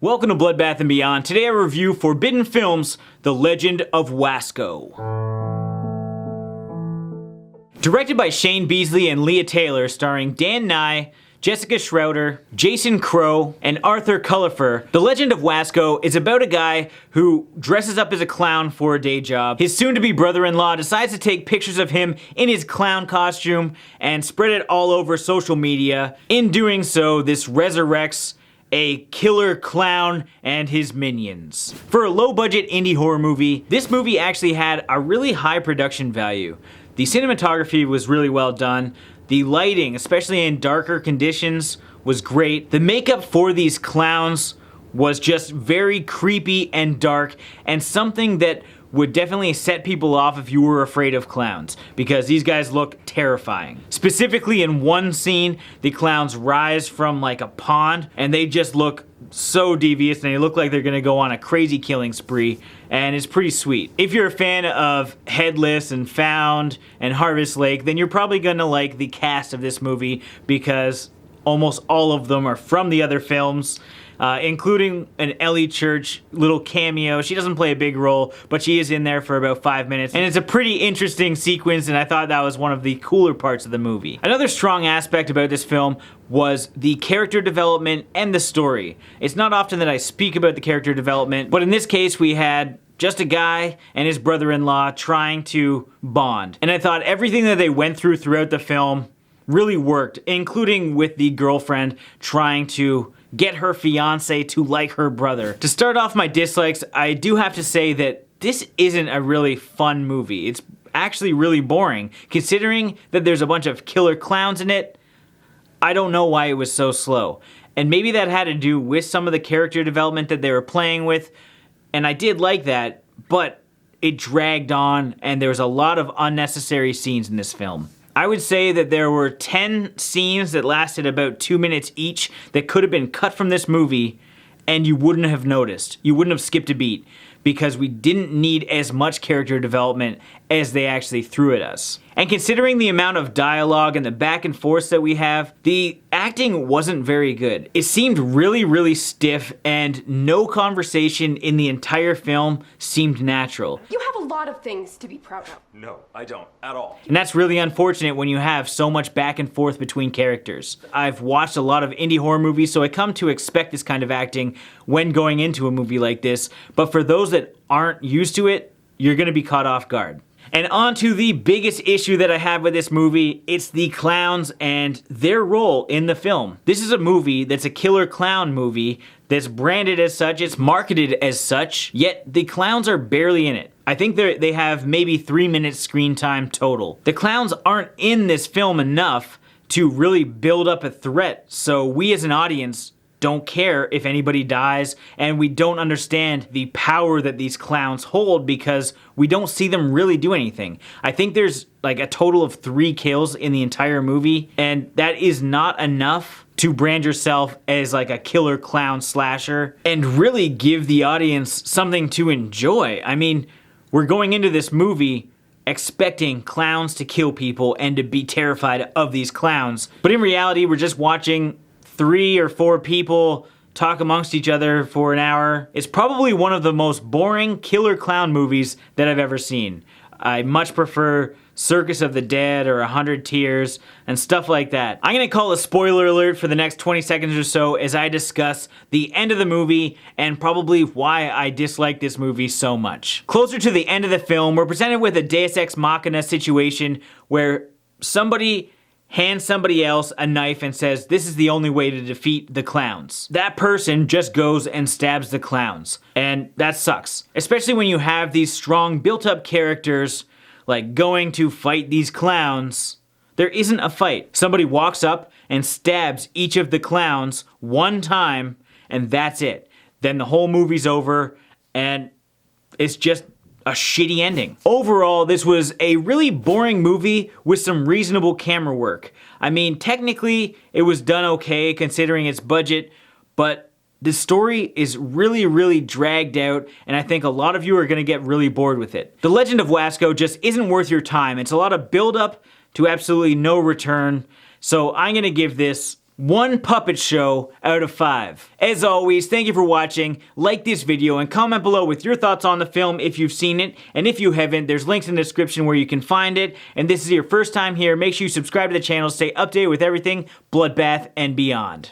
Welcome to Bloodbath and Beyond. Today I review Forbidden Films' The Legend of Wasco. Directed by Shane Beasley and Leya Taylor, starring Dan Nye, Jessica Schroeder, Jason Crowe, and Arthur Cullipher, The Legend of Wasco is about a guy who dresses up as a clown for a day job. His soon-to-be brother-in-law decides to take pictures of him in his clown costume and spread it all over social media. In doing so, this resurrects a killer clown and his minions. For a low-budget indie horror movie, this movie actually had a really high production value. The cinematography was really well done. The lighting, especially in darker conditions, was great. The makeup for these clowns was just very creepy and dark, and something that would definitely set people off if you were afraid of clowns, because these guys look terrifying. Specifically in one scene, the clowns rise from like a pond, and they just look so devious, and they look like they're gonna go on a crazy killing spree, and it's pretty sweet. If you're a fan of Headless and Found and Harvest Lake, then you're probably gonna like the cast of this movie, because almost all of them are from the other films. Including an Ellie Church little cameo. She doesn't play a big role, but she is in there for about 5 minutes. And it's a pretty interesting sequence, and I thought that was one of the cooler parts of the movie. Another strong aspect about this film was the character development and the story. It's not often that I speak about the character development, but in this case we had just a guy and his brother-in-law trying to bond. And I thought everything that they went through throughout the film really worked, including with the girlfriend trying to get her fiance to like her brother. To start off my dislikes, I do have to say that this isn't a really fun movie. It's actually really boring, considering that there's a bunch of killer clowns in it. I don't know why it was so slow. And maybe that had to do with some of the character development that they were playing with, and I did like that, but it dragged on, and there was a lot of unnecessary scenes in this film. I would say that there were 10 scenes that lasted about 2 minutes each that could have been cut from this movie, and you wouldn't have noticed. You wouldn't have skipped a beat, because we didn't need as much character development as they actually threw at us. And considering the amount of dialogue and the back and forth that we have, the acting wasn't very good. It seemed really stiff, and no conversation in the entire film seemed natural. You have a lot of things to be proud of. No, I don't, at all. And that's really unfortunate when you have so much back and forth between characters. I've watched a lot of indie horror movies, so I come to expect this kind of acting when going into a movie like this, but for those that aren't used to it, you're gonna be caught off guard. And on to the biggest issue that I have with this movie, it's the clowns and their role in the film. This is a movie that's a killer clown movie that's branded as such, it's marketed as such, yet the clowns are barely in it. I think they have maybe 3 minutes screen time total. The clowns aren't in this film enough to really build up a threat, so we as an audience don't care if anybody dies, and we don't understand the power that these clowns hold because we don't see them really do anything. I think there's like a total of 3 kills in the entire movie, and that is not enough to brand yourself as like a killer clown slasher and really give the audience something to enjoy. I mean, we're going into this movie expecting clowns to kill people and to be terrified of these clowns, but in reality we're just watching 3 or 4 people talk amongst each other for an hour. It's probably one of the most boring killer clown movies that I've ever seen. I much prefer Circus of the Dead or 100 Tears and stuff like that. I'm gonna call a spoiler alert for the next 20 seconds or so as I discuss the end of the movie and probably why I dislike this movie so much. Closer to the end of the film, we're presented with a Deus Ex Machina situation where somebody hands somebody else a knife and says, this is the only way to defeat the clowns. That person just goes and stabs the clowns. And that sucks. Especially when you have these strong built-up characters like going to fight these clowns. There isn't a fight. Somebody walks up and stabs each of the clowns one time, and that's it. Then the whole movie's over, and it's just a shitty ending. Overall, this was a really boring movie with some reasonable camera work. I mean, technically, it was done okay considering its budget, but the story is really dragged out, and I think a lot of you are gonna get really bored with it. The Legend of Wasco just isn't worth your time. It's a lot of build up to absolutely no return, so I'm gonna give this 1 puppet show out of 5. As always, thank you for watching. Like this video and comment below with your thoughts on the film if you've seen it. And if you haven't, there's links in the description where you can find it. And this is your first time here, make sure you subscribe to the channel to stay updated with everything Bloodbath and beyond.